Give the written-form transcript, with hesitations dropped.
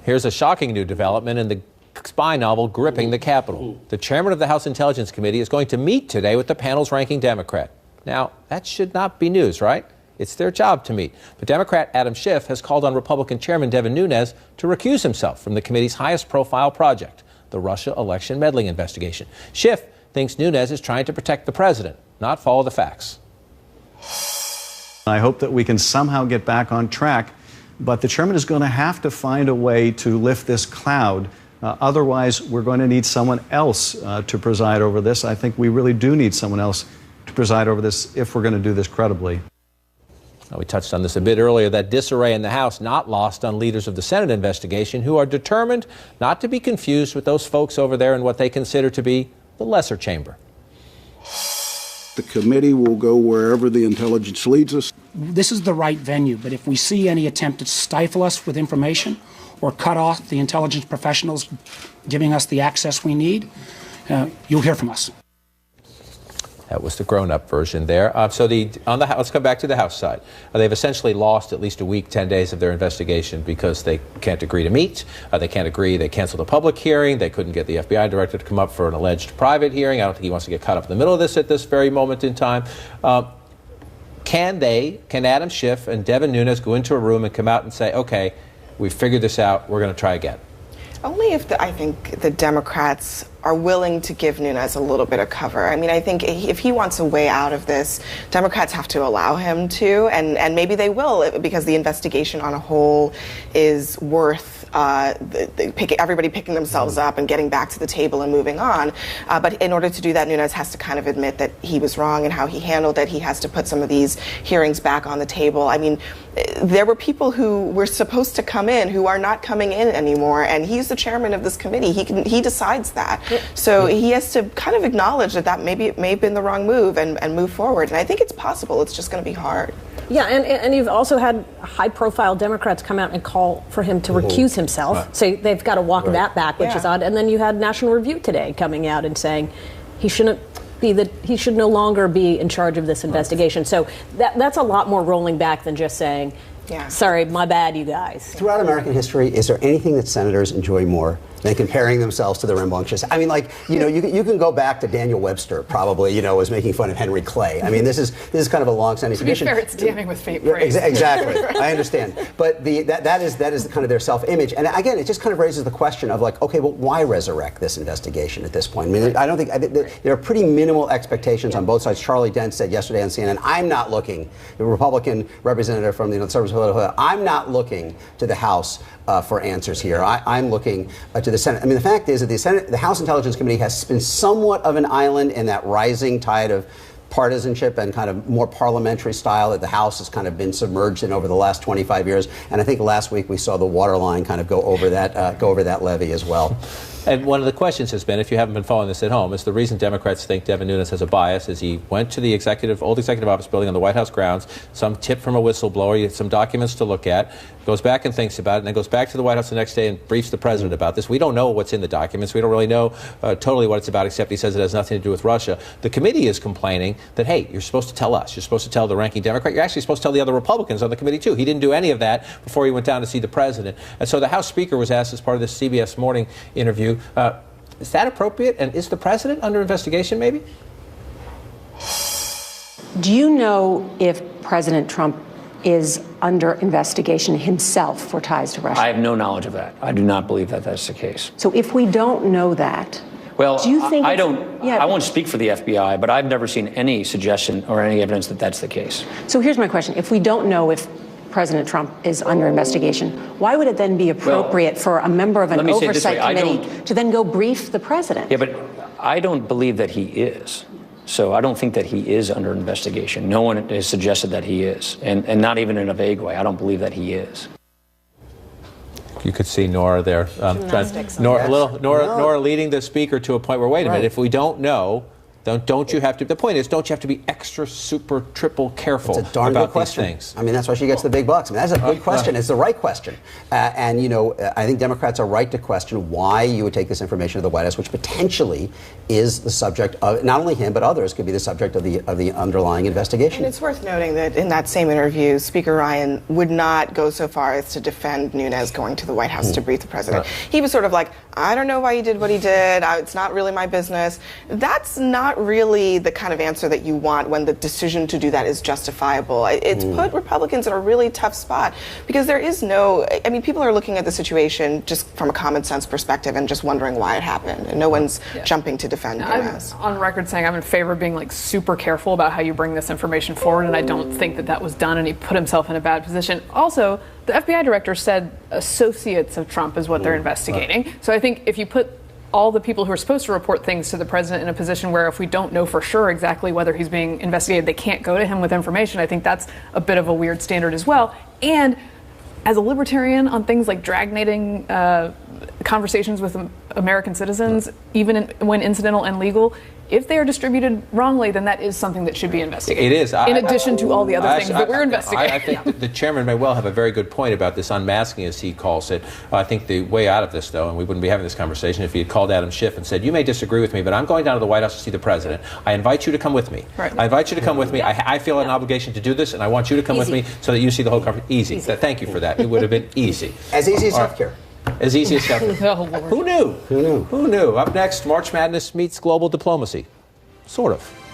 Here's a shocking new development in the spy novel gripping the Capitol. The chairman of the House Intelligence Committee is going to meet today with the panel's ranking Democrat. Now, that should not be news, right? It's their job to meet. But Democrat Adam Schiff has called on Republican Chairman Devin Nunes to recuse himself from the committee's highest profile project, the Russia election meddling investigation. Schiff thinks Nunes is trying to protect the president, not follow the facts. I hope that we can somehow get back on track, but the chairman is going to have to find a way to lift this cloud. Otherwise, we're going to need someone else to preside over this. I think we really do need someone else to preside over this if we're going to do this credibly. We touched on this a bit earlier, that disarray in the House not lost on leaders of the Senate investigation who are determined not to be confused with those folks over there in what they consider to be the lesser chamber. The committee will go wherever the intelligence leads us. This is the right venue, but if we see any attempt to stifle us with information or cut off the intelligence professionals giving us the access we need, you'll hear from us. That was the grown-up version there. Let's come back to the House side. They've essentially lost at least a week, 10 days of their investigation because they can't agree to meet. They can't agree. They canceled a public hearing. They couldn't get the FBI director to come up for an alleged private hearing. I don't think he wants to get caught up in the middle of this at this very moment in time. Can Adam Schiff and Devin Nunes go into a room and come out and say, okay, we figured this out, we're going to try again? Only if I think the Democrats are willing to give Nunes a little bit of cover. I mean, I think if he wants a way out of this, Democrats have to allow him to, and maybe they will, because the investigation on a whole is worth everybody picking themselves up and getting back to the table and moving on. But in order to do that, Nunes has to kind of admit that he was wrong and how he handled it. He has to put some of these hearings back on the table. I mean, there were people who were supposed to come in who are not coming in anymore, and he's the chairman of this committee. He decides that. So he has to kind of acknowledge that maybe it may have been the wrong move and move forward. And I think it's possible. It's just going to be hard. Yeah, and you've also had high-profile Democrats come out and call for him to recuse himself. Right. So they've got to walk that back, which is odd. And then you had National Review today coming out and saying he should no longer be in charge of this investigation. Right. So that's a lot more rolling back than just saying, sorry, my bad, you guys. Throughout American history, is there anything that senators enjoy more than comparing themselves to the rambunctious? I mean, like, you can go back to Daniel Webster, probably, was making fun of Henry Clay. I mean, this is kind of a long-standing tradition. To be fair, it's damning with faint praise. Exactly. I understand. But that is kind of their self-image. And again, it just kind of raises the question of, like, okay, well, why resurrect this investigation at this point? I mean, I don't think there are pretty minimal expectations on both sides. Charlie Dent said yesterday on CNN, I'm not looking, the Republican representative from the conservative, I'm not looking to the House for answers here. I'm looking to the Senate. I mean, the fact is that the House Intelligence Committee has been somewhat of an island in that rising tide of partisanship and kind of more parliamentary style that the House has kind of been submerged in over the last 25 years. And I think last week we saw the water line kind of go over that levee as well. And one of the questions has been, if you haven't been following this at home, is the reason Democrats think Devin Nunes has a bias is he went to the old executive office building on the White House grounds, some tip from a whistleblower, he had some documents to look at, goes back and thinks about it, and then goes back to the White House the next day and briefs the president about this. We don't know what's in the documents. We don't really know totally what it's about, except he says it has nothing to do with Russia. The committee is complaining that, hey, you're supposed to tell us. You're supposed to tell the ranking Democrat. You're actually supposed to tell the other Republicans on the committee, too. He didn't do any of that before he went down to see the president. And so the House Speaker was asked as part of this CBS Morning interview, is that appropriate? And is the president under investigation, maybe? Do you know if President Trump is under investigation himself for ties to Russia? I have no knowledge of that. I do not believe that that's the case. So if we don't know that, well, do you think I won't speak for the FBI, but I've never seen any suggestion or any evidence that that's the case. So here's my question. If we don't know if President Trump is under investigation, why would it then be appropriate for a member of an oversight committee to then go brief the president? Yeah, but I don't believe that he is. So I don't think that he is under investigation. No one has suggested that he is, and not even in a vague way. I don't believe that he is. You could see Nora there. Nora leading the speaker to a point where, wait a minute, if we don't know, Don't you have to? The point is, don't you have to be extra, super, triple careful It's a darn about good question. these things? I mean, that's why she gets the big bucks. I mean, that's a good question. It's the right question. And, you know, I think Democrats are right to question why you would take this information to the White House, which potentially is the subject of, not only him, but others could be the subject of the underlying investigation. And it's worth noting that in that same interview, Speaker Ryan would not go so far as to defend Nunes going to the White House to brief the president. He was sort of like, I don't know why he did what he did. It's not really my business. That's not really the kind of answer that you want when the decision to do that is justifiable. It's put Republicans in a really tough spot because there is no, I mean, people are looking at the situation just from a common sense perspective and just wondering why it happened. And no one's jumping to defend Nunes. I'm on record saying I'm in favor of being like super careful about how you bring this information forward, and I don't think that was done, and he put himself in a bad position. Also, the FBI director said associates of Trump is what they're investigating. So I think if you put all the people who are supposed to report things to the president in a position where if we don't know for sure exactly whether he's being investigated, they can't go to him with information, I think that's a bit of a weird standard as well. And as a libertarian on things like dragnating conversations with American citizens, even when incidental and legal, if they are distributed wrongly, then that is something that should be investigated. It is. In addition to all the other things that we're investigating. I think that the chairman may well have a very good point about this unmasking, as he calls it. I think the way out of this, though, and we wouldn't be having this conversation if he had called Adam Schiff and said, you may disagree with me, but I'm going down to the White House to see the president. I invite you to come with me. Right. I invite you to come with me. I feel an obligation to do this, and I want you to come with me so that you see the whole conference. Easy. Thank you for that. It would have been easy. As easy as healthcare. As easy as healthcare. Oh, Lord. Who knew? Who knew? Who knew? Up next, March Madness meets global diplomacy. Sort of.